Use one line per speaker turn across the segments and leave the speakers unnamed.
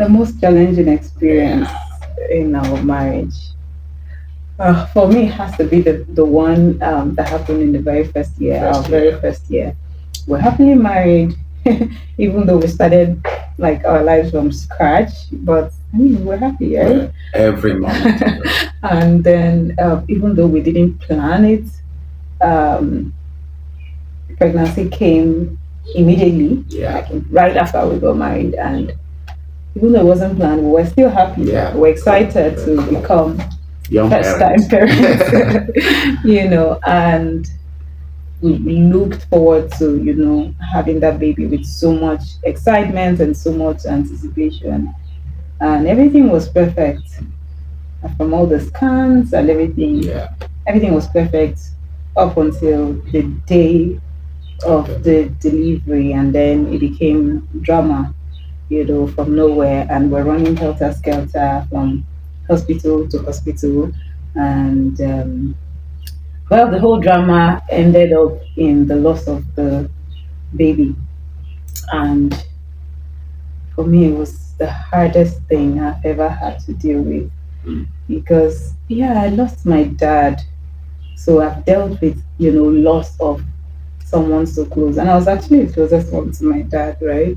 The most challenging experience in our marriage. For me, it has to be the one that happened in the very first year, our very first year. We're happily married, even though we started like our lives from scratch. But I mean, we're happy, right?
Every moment.
And then, even though we didn't plan it, um, pregnancy came immediately,
Yeah.
like right after we got married, and even though it wasn't planned, we were still happy.
Yeah.
We were excited to become
Young
first
parents.
time parents, and we looked forward to, having that baby with so much excitement and so much anticipation. And everything was perfect. From all the scans and everything,
Yeah.
everything was perfect up until the day of the delivery, and then it became drama, from nowhere, and we're running helter skelter from hospital to hospital, and well, the whole drama ended up in the loss of the baby, and for me, it was the hardest thing I've ever had to deal with because, yeah, I lost my dad, so I've dealt with, loss of someone so close, and I was actually the closest one to my dad, right?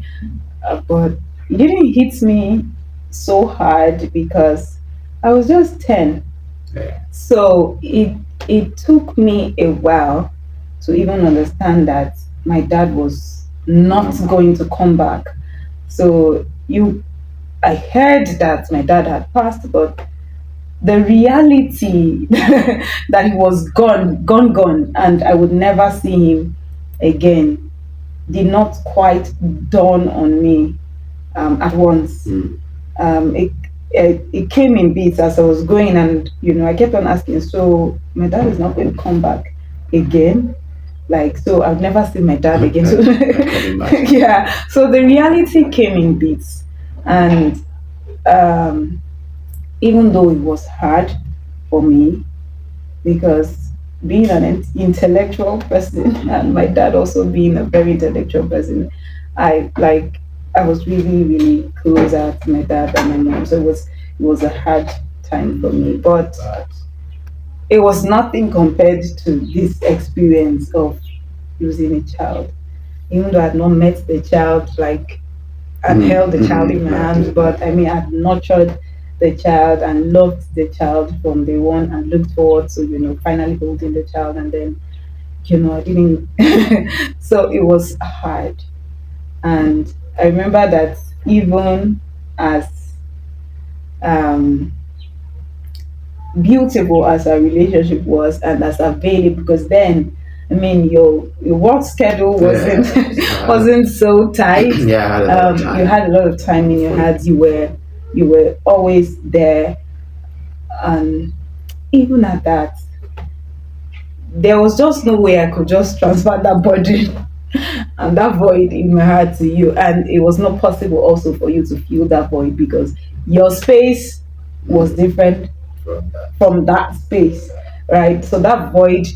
But it didn't hit me so hard because I was just 10.
Yeah.
So it took me a while to even understand that my dad was not going to come back. So I heard that my dad had passed, but the reality that he was gone, and I would never see him again did not quite dawn on me at once. Um, it, it came in bits as I was going, and I kept on asking. So my dad is not going to come back again. Like, so I've never seen my dad again. So yeah. So the reality came in bits, and um, even though it was hard for me because being an intellectual person and my dad also being a very intellectual person, I like I was really really closer to my dad than my mom. So it was a hard time for me, but it was nothing compared to this experience of losing a child. Even though I had not met the child, like I'd held the child in my arms, but I mean, I'd nurtured the child and loved the child from day one and looked forward to, finally holding the child. And then, I didn't. So it was hard. And I remember that even as um, beautiful as our relationship was and as available, because then, I mean, your work schedule wasn't wasn't so tight.
Yeah,
you had a lot of time in your hands. You were always there, and even at that, there was just no way I could just transfer that burden and that void in my heart to you, and it was not possible also for you to feel that void because your space was different from that space, right? So that void,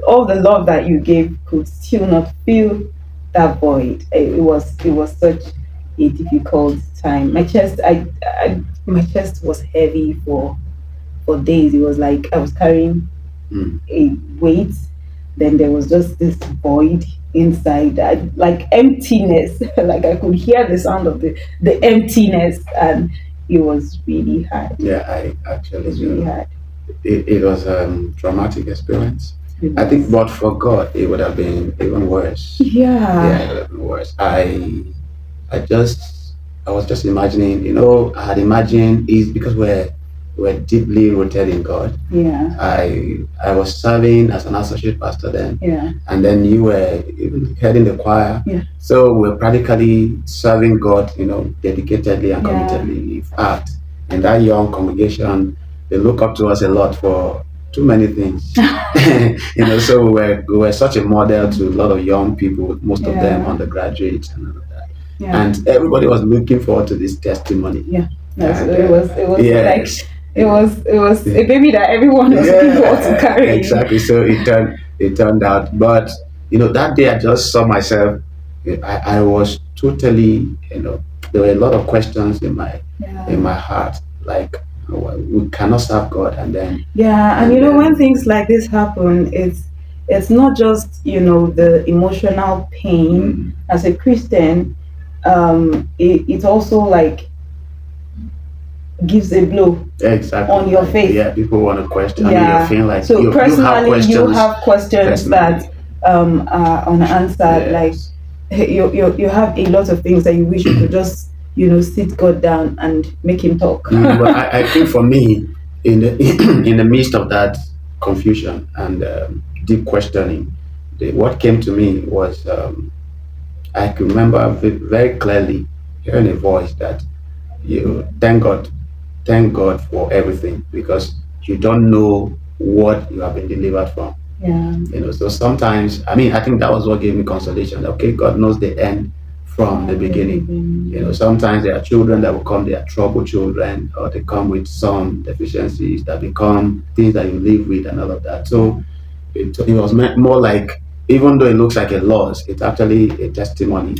all the love that you gave could still not fill that void. It was such a difficult time. My chest was heavy for days. It was like I was carrying a weight. Then there was just this void inside, like emptiness. Like I could hear the sound of the emptiness, and it was really hard.
Yeah, I actually
It was really hard.
It was a traumatic experience. I think, but for God, it would have been even worse. Yeah, it would have been worse. I was just imagining, I had imagined is because we're deeply rooted in God.
Yeah.
I was serving as an associate pastor then.
Yeah.
And then you were even heading the choir.
Yeah.
So we're practically serving God, dedicatedly and committedly. In fact, in that young congregation, they look up to us a lot for too many things. So we were such a model to a lot of young people, most of them undergraduates and all of that. Yeah. And everybody was looking forward to this testimony.
Yeah. And, it was like it was a baby that everyone was looking forward to carry.
Exactly. So it turned out. But that day I just saw myself. I was totally, there were a lot of questions in
Yeah.
my heart, like we cannot serve God,
Yeah, and
and
when
then
things like this happen, it's not just the emotional pain.
mm,
As a Christian, it's also like gives a blow
exactly,
on your
like
faith.
yeah, people want to question. I mean, you're
Yeah.
feeling like
So
you have
personally, you
questions
have questions that
personally.
are unanswered. Like
Yes.
you have a lot of things that you wish you could just sit God down and make him talk.
But I think for me, in the in the midst of that confusion and deep questioning, what came to me was I could remember very clearly hearing a voice that you thank God for everything because you don't know what you have been delivered from.
Yeah.
So sometimes, I mean, I think that was what gave me consolation. Okay, God knows the end from the
From the
beginning.
beginning.
Sometimes there are children that will come, they are troubled children, or they come with some deficiencies that become things that you live with and all of that. So it was more like, even though it looks like a loss, it's actually a testimony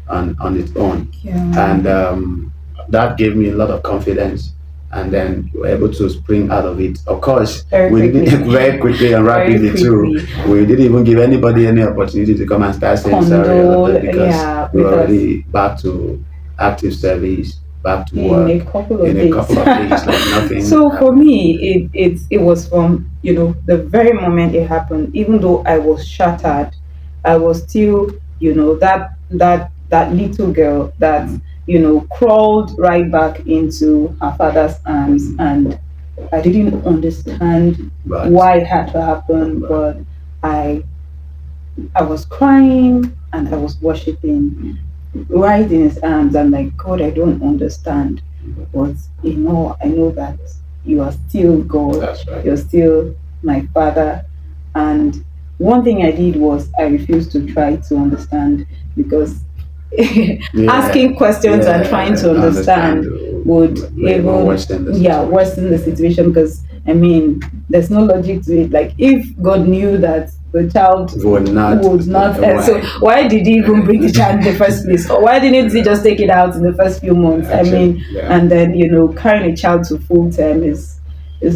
on its own.
Yeah.
And that gave me a lot of confidence. And then we were able to spring out of it. Of course,
Very
we didn't
quickly.
very quickly and
Very
rapidly too.
quickly.
We didn't even give anybody any opportunity to come and start saying sorry all of
Condole,
that because
yeah,
we were
with us
already back to active service, back to
in a
work
couple
in
of
a
days.
couple of days, like nothing
So for
happened.
me, it was from the very moment it happened. Even though I was shattered, I was still that little girl that
Mm,
crawled right back into her father's arms,
mm,
and I didn't understand
but
why it had to happen,
but
but I I was crying and I was worshiping
mm,
right in his arms. I'm like, God, I don't understand. But I know that you are still God.
that's right.
You're still my father. And one thing I did was I refused to try to understand, because
Yeah,
asking questions and trying
yeah,
to
I understand.
understand would
Even
even,
worse than the
yeah,
situation.
worsen the situation. Because I mean, there's no logic to it. Like, if God knew that the child
Would not.
would not, so
Why?
why did he even bring the child in the first place? Or why didn't he just take it out in the first few months? I
Actually,
mean,
yeah.
and then carrying a child to full term is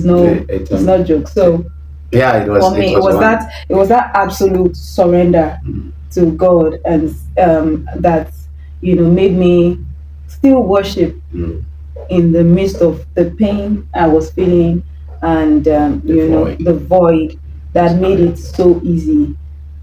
no,
It,
it's not joke. So
yeah, it was.
for
It
me, it
was
was
one.
that absolute surrender
Mm,
to God, and that made me still worship
mm,
in the midst of the pain I was feeling, and
the void.
the void
That's
that made
correct.
it so easy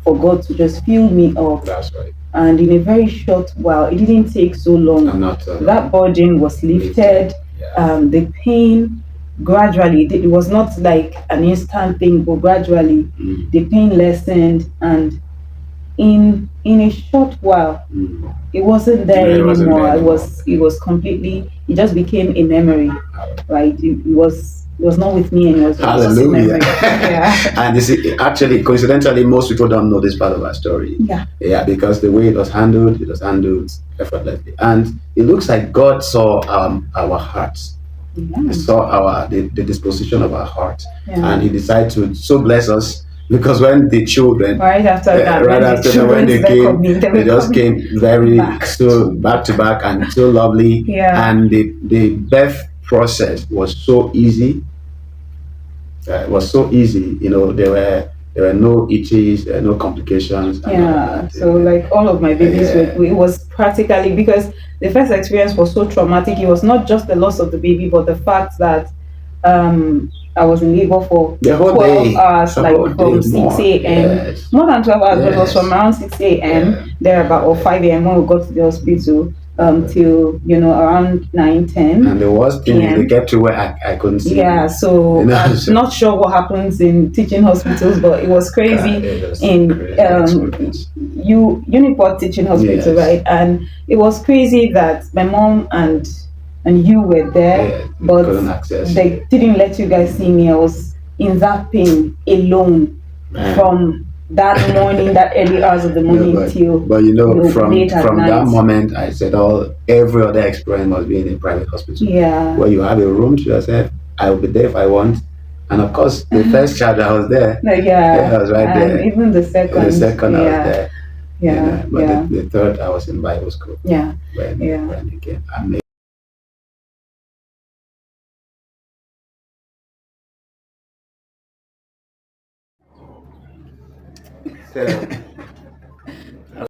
for God to just fill me up.
That's right.
And in a very short while, it didn't take so long,
I'm not
that burden was lifted.
Yeah.
The pain gradually, it was not like an instant thing, but gradually
Mm,
the pain lessened, and in a short while
mm.
it wasn't
No,
there
it wasn't there
anymore.
anymore.
It was completely, it just became a memory, right? It was not with me anymore. It was just a
Hallelujah.
memory. Yeah.
And you see, actually, coincidentally, most people don't know this part of our story.
Yeah.
Yeah, because the way it was handled effortlessly. And it looks like God saw our hearts. He
Yeah.
saw the disposition of our hearts.
Yeah.
And He decided to so bless us because when the children,
Right after that,
right
when the
after that, when
children
they
were
came,
coming, they
they
were
just
coming
came very
back
so
to
back to back and so lovely.
yeah.
And the birth process was so easy. It was so easy. There were no itches, no complications, and all of
Yeah,
that.
so like all of my babies were,
Yeah,
it was practically, because the first experience was so traumatic. It was not just the loss of the baby, but the fact that I was in labor for
the whole
12
day,
hours,
the
like
whole day
from 6
more.
a.m.,
Yes,
more than 12 hours, but it was from
yes,
around 6 a.m.
yeah.
there about, or 5 a.m. when we got to the hospital, till around 9,
And the worst
10
thing is they
p.m.
get to where I couldn't see
Yeah,
you.
so I'm
So
not sure what happens in teaching hospitals, but it was
God,
crazy
it was
in
crazy experience.
Uniport teaching hospital,
Yes,
right? And it was crazy that my mom and you were there,
yeah,
but
couldn't access.
they didn't let you guys see me. I was in that pain alone
Man.
from that morning, that early hours of the
No,
morning till
but from
late at
from that
night.
moment, I said every other experience must be in a private hospital
Yeah.
where you have a room to yourself. I will be there if I want, and of course, the first child I was there,
No,
yeah,
yeah,
I was right
and
there.
even the
The
second,
second I was
yeah.
there.
Yeah,
But
yeah,
the third, I was in Bible school
yeah, yeah.
when it came. I made so